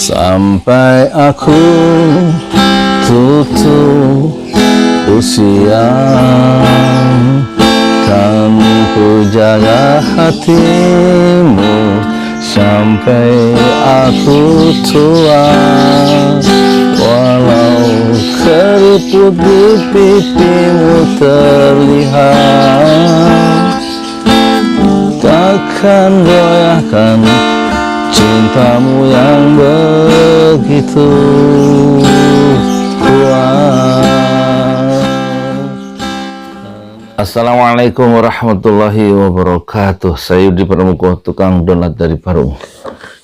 Sampai aku tutup usia, kan ku jaga hatimu sampai aku tua. Walau keriput di pipimu terlihat, takkan goyahkan cintamu yang begitu kuat. Assalamualaikum warahmatullahi wabarakatuh. Saya Yudi Pramuko, tukang donat dari Parung.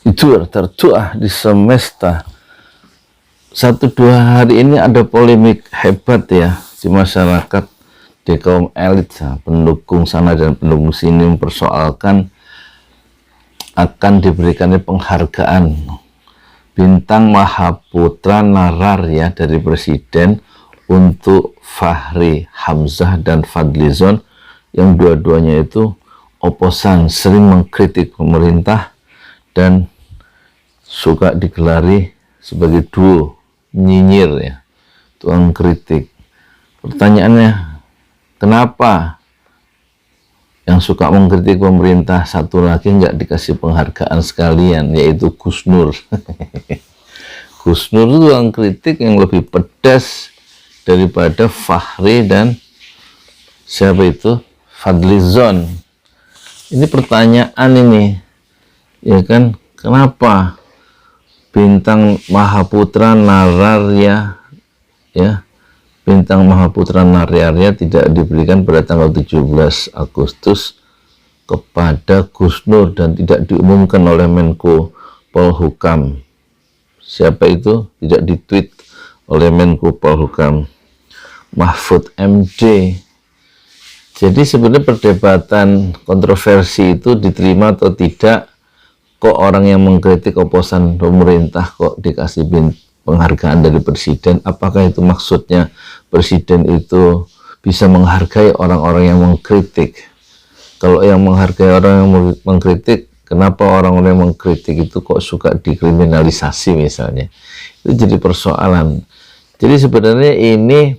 Itu tertua di semesta. 1-2 hari ini ada polemik hebat ya di masyarakat, di kaum elit, pendukung sana dan pendukung sini mempersoalkan akan diberikannya penghargaan Bintang Mahaputra Nararya dari Presiden untuk Fachri Hamzah dan Fadlizon, yang dua-duanya itu oposan, sering mengkritik pemerintah dan suka digelari sebagai duo nyinyir ya, tukang kritik. Pertanyaannya, kenapa yang suka mengkritik pemerintah satu lagi nggak dikasih penghargaan sekalian, yaitu Gus Nur? Gus Nur itu yang kritik yang lebih pedas daripada Fachri dan siapa itu, Fadlizon. Ini pertanyaan ini, ya kan, kenapa Bintang Mahaputra Nararya ya, Bintang Mahaputra Nararya tidak diberikan pada tanggal 17 Agustus kepada Gus Nur dan tidak diumumkan oleh Menko Polhukam. Siapa itu? Tidak ditweet oleh Menko Polhukam, Mahfud MD. Jadi sebenarnya perdebatan kontroversi itu diterima atau tidak, kok orang yang mengkritik oposan pemerintah kok dikasih penghargaan dari presiden? Apakah itu maksudnya presiden itu bisa menghargai orang-orang yang mengkritik? Kalau yang menghargai orang yang mengkritik, kenapa orang-orang yang mengkritik itu kok suka dikriminalisasi misalnya? Itu jadi persoalan. Jadi sebenarnya ini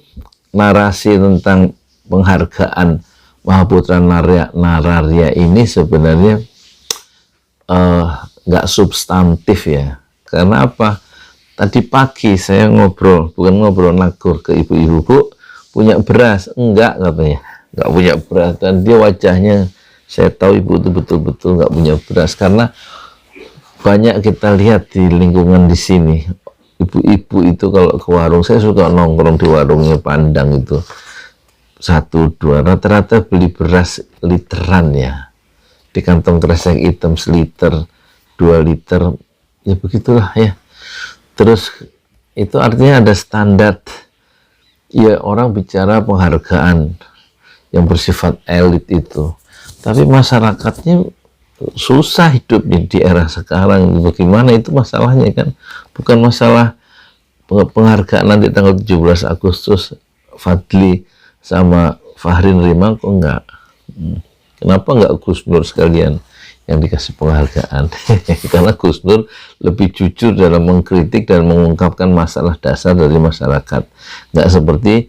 narasi tentang penghargaan Mahaputra Nararya ini sebenarnya nggak substantif ya. Karena apa? Tadi pagi saya ngobrol, bukan ngobrol, nakur ke ibu-ibu, Bu, punya beras? Enggak, katanya, nggak punya beras. Dan dia wajahnya, saya tahu ibu itu betul-betul nggak punya beras, karena banyak kita lihat di lingkungan di sini, ibu-ibu itu kalau ke warung, saya suka nongkrong di warungnya Pandang itu, 1-2, rata-rata beli beras literan ya, di kantong kresek hitam seliter, 2 liter, ya begitulah ya. Terus itu artinya ada standar ya, orang bicara penghargaan yang bersifat elit itu, tapi masyarakatnya susah hidup di era sekarang. Bagaimana itu masalahnya kan? Bukan masalah penghargaan nanti tanggal 17 Agustus Fadli sama Fachri nerima, kok enggak? Kenapa enggak Gus Nur sekalian yang dikasih penghargaan? Karena Gus Nur lebih jujur dalam mengkritik dan mengungkapkan masalah dasar dari masyarakat. Nggak seperti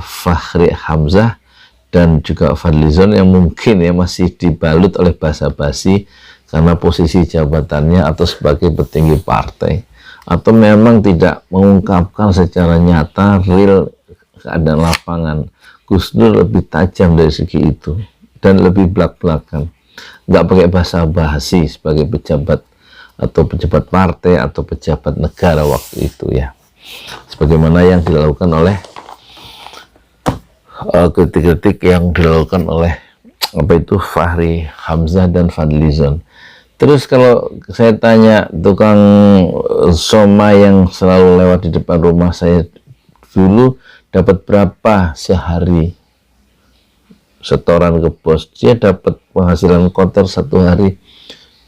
Fachri Hamzah dan juga Fadlizon yang mungkin ya masih dibalut oleh basa-basi karena posisi jabatannya atau sebagai petinggi partai, atau memang tidak mengungkapkan secara nyata real keadaan lapangan. Gus Nur lebih tajam dari segi itu dan lebih belak-belakan, nggak pakai bahasa basi sebagai pejabat atau pejabat partai atau pejabat negara waktu itu ya, sebagaimana yang dilakukan oleh kritik-kritik yang dilakukan oleh Fachri Hamzah dan Fadlizon. Terus kalau saya tanya tukang somai yang selalu lewat di depan rumah saya dulu, dapat berapa sehari setoran ke bos? Dia dapat penghasilan kotor satu hari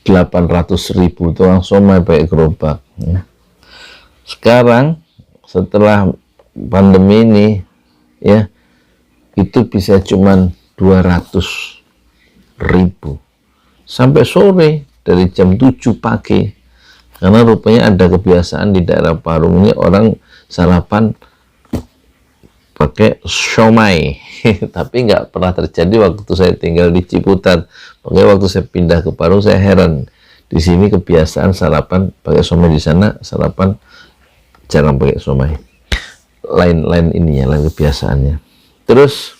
800.000, tukang somai pakai gerobak ya. Sekarang setelah pandemi ini ya, itu bisa cuman 200.000 sampai sore, dari jam 7 pagi Karena rupanya ada kebiasaan di daerah Parung ini orang sarapan pakai siomay. Tapi nggak pernah terjadi waktu saya tinggal di Ciputat. Makanya waktu saya pindah ke Parung saya heran. Di sini kebiasaan sarapan pakai siomay, di sana sarapan jarang pakai siomay. Lain ininya, lain kebiasaannya. Terus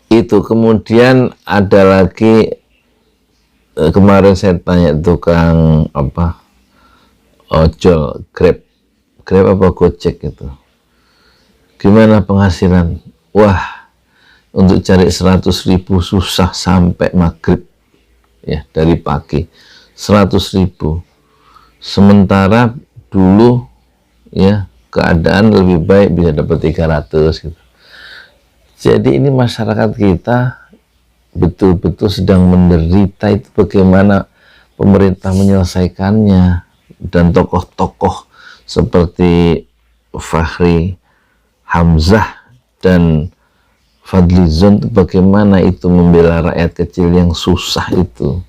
itu kemudian ada lagi, kemarin saya tanya tukang ojol, Grab apa Gojek itu, gimana penghasilan? Wah, untuk cari 100.000 susah sampai maghrib ya, dari pagi 100.000. Sementara dulu ya keadaan lebih baik bisa dapat 300 gitu. Jadi ini masyarakat kita betul-betul sedang menderita. Itu bagaimana pemerintah menyelesaikannya, dan tokoh-tokoh seperti Fachri Hamzah dan Fadlizon bagaimana itu membela rakyat kecil yang susah itu.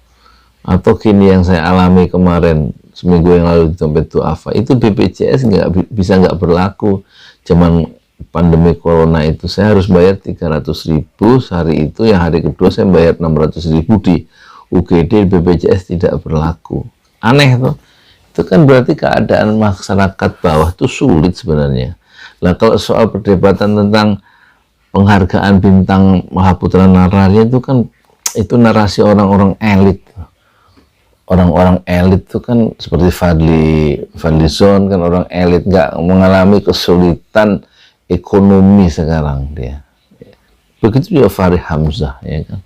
Atau kini yang saya alami kemarin seminggu yang lalu di dompet duafa itu, BPJS nggak berlaku. Zaman pandemi corona itu saya harus bayar 300.000 sehari itu, yang hari kedua saya bayar 600.000 di UGD, BPJS tidak berlaku. Aneh tuh. Itu kan berarti keadaan masyarakat bawah itu sulit sebenarnya. Nah, kalau soal perdebatan tentang penghargaan bintang Mahaputra Nararya itu kan, itu narasi orang-orang elit. Orang-orang elit itu kan seperti Fadlizon kan orang elit, nggak mengalami kesulitan ekonomi sekarang dia. Begitu juga Fachri Hamzah, ya kan.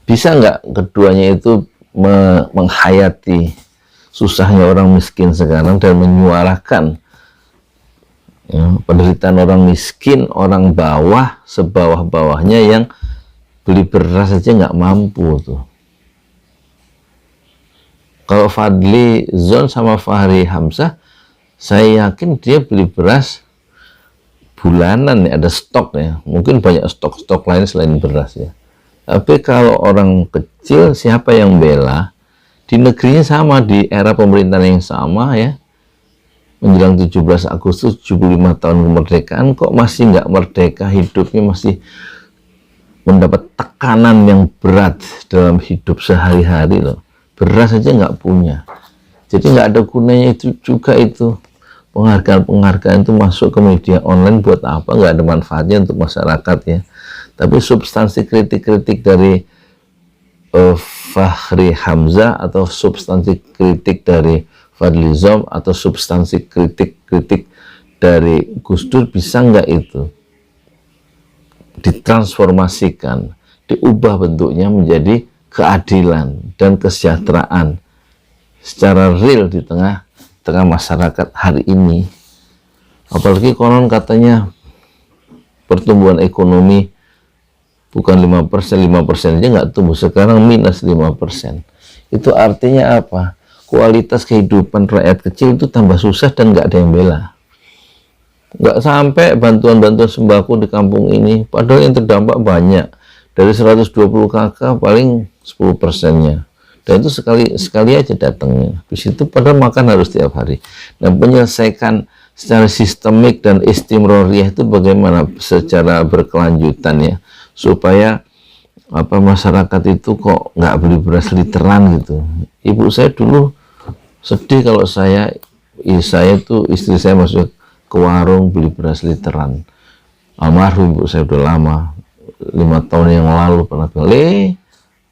Bisa nggak keduanya itu menghayati susahnya orang miskin sekarang dan menyuarakan ya, penderitaan orang miskin, orang bawah, sebawah-bawahnya yang beli beras saja nggak mampu tuh. Kalau Fadlizon sama Fachri Hamzah, saya yakin dia beli beras bulanan ya, ada stok ya, mungkin banyak stok lain selain beras ya. Tapi kalau orang kecil siapa yang bela? Di negerinya sama, di era pemerintahan yang sama ya, menjelang 17 Agustus 75 tahun kemerdekaan, kok masih nggak merdeka, hidupnya masih mendapat tekanan yang berat dalam hidup sehari-hari loh. Beras saja nggak punya. Jadi nggak ada gunanya itu juga itu. Penghargaan itu masuk ke media online buat apa? Nggak ada manfaatnya untuk masyarakat ya. Tapi substansi kritik-kritik dari Fachri Hamzah, atau substansi kritik dari Fadlizon, atau substansi kritik-kritik dari Gus Dur, bisa nggak itu ditransformasikan, diubah bentuknya menjadi keadilan dan kesejahteraan secara real di tengah masyarakat hari ini. Apalagi konon katanya pertumbuhan ekonomi bukan 5%, 5% aja nggak tumbuh, sekarang minus 5%. Itu artinya apa? Kualitas kehidupan rakyat kecil itu tambah susah dan nggak ada yang bela. Nggak sampai bantuan-bantuan sembako di kampung ini, padahal yang terdampak banyak. Dari 120 kakak paling 10%-nya. Dan itu sekali aja datangnya. Di situ padahal makan harus tiap hari. Nah, menyelesaikan secara sistemik dan istimroriyah itu bagaimana secara berkelanjutan ya, supaya masyarakat itu kok nggak beli beras literan gitu. Ibu saya dulu sedih kalau saya tuh, istri saya masuk ke warung beli beras literan. Almarhum ibu saya udah lama, 5 tahun yang lalu pernah bilang,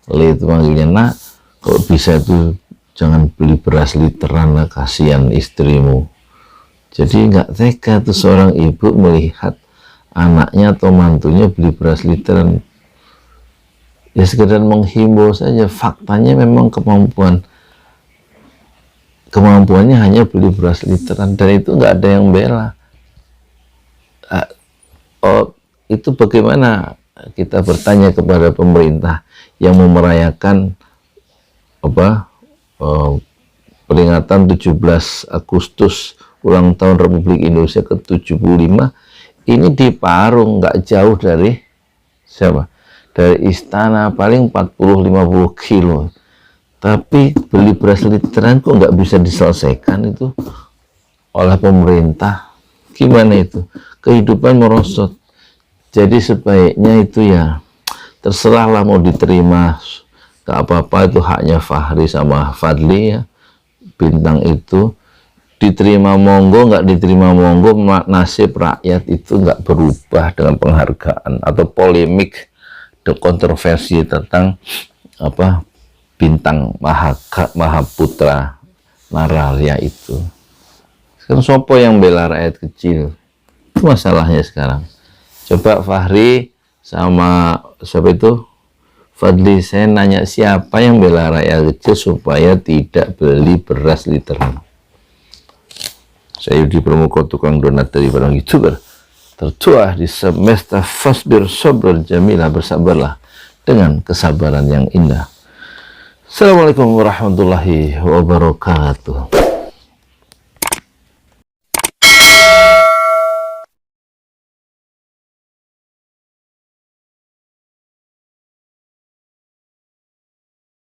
Le itu manggilnya, nak, kalau bisa itu jangan beli beras literan lah, kasihan istrimu. Jadi nggak tega tuh seorang ibu melihat anaknya atau mantunya beli beras literan. Ya sekedar menghimbau saja, faktanya memang kemampuannya hanya beli beras literan, dan itu nggak ada yang bela. Itu bagaimana kita bertanya kepada pemerintah yang mau merayakan peringatan 17 Agustus ulang tahun Republik Indonesia ke-75 ini di Parung, nggak jauh dari istana, paling 40-50 kilo. Tapi beli beras literan kok nggak bisa diselesaikan itu oleh pemerintah. Gimana itu? Kehidupan merosot. Jadi sebaiknya itu ya terserahlah mau diterima, gak apa-apa, itu haknya Fahri sama Fadli ya. Bintang itu diterima monggo, nggak diterima monggo, nasib rakyat itu nggak berubah dengan penghargaan atau polemik kontroversi tentang apa bintang Mahaputra Nararya itu. Sekarang sopo yang bela rakyat kecil? Itu masalahnya sekarang. Coba Fahri sama siapa itu Fadli, saya nanya siapa yang bela rakyat kecil supaya tidak beli beras literan? Saya Yudi Pramuka, tukang donat dari barang YouTuber tertua di semesta. Fasbir sabran jamilah, bersabarlah dengan kesabaran yang indah. Assalamualaikum warahmatullahi wabarakatuh.